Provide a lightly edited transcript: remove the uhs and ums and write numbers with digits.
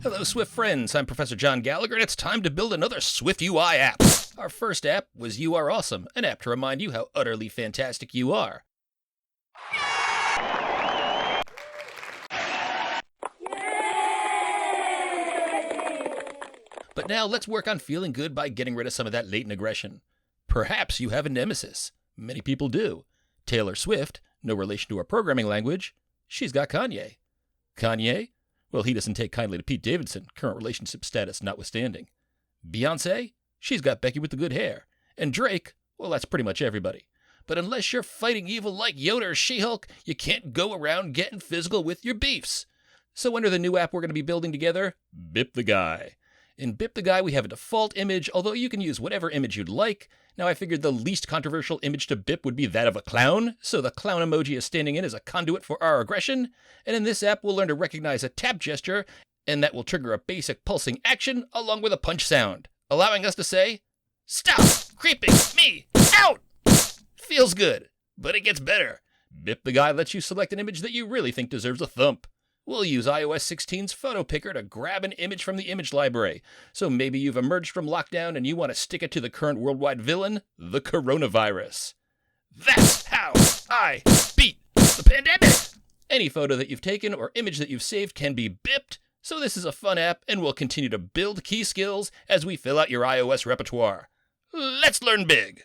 Hello, Swift friends. I'm Professor John Gallagher, and it's time to build another SwiftUI app. Our first app was You Are Awesome, an app to remind you how utterly fantastic you are. But now let's work on feeling good by getting rid of some of that latent aggression. Perhaps you have a nemesis. Many people do. Taylor Swift, no relation to our programming language, she's got Kanye. Kanye? Well, he doesn't take kindly to Pete Davidson, current relationship status notwithstanding. Beyonce? She's got Becky with the good hair. And Drake? Well, that's pretty much everybody. But unless you're fighting evil like Yoda or She-Hulk, you can't go around getting physical with your beefs. So enter the new app we're going to be building together, Bip the Guy. In Bip the Guy, we have a default image, although you can use whatever image you'd like. Now, I figured the least controversial image to Bip would be that of a clown, so the clown emoji is standing in as a conduit for our aggression. And in this app, we'll learn to recognize a tap gesture, and that will trigger a basic pulsing action along with a punch sound, allowing us to say, "Stop creeping me out!" Feels good, but it gets better. Bip the Guy lets you select an image that you really think deserves a thump. We'll use iOS 16's PhotosPicker to grab an image from the image library. So maybe you've emerged from lockdown and you want to stick it to the current worldwide villain, the coronavirus. That's how I beat the pandemic! Any photo that you've taken or image that you've saved can be bipped, so this is a fun app and we'll continue to build key skills as we fill out your iOS repertoire. Let's learn big!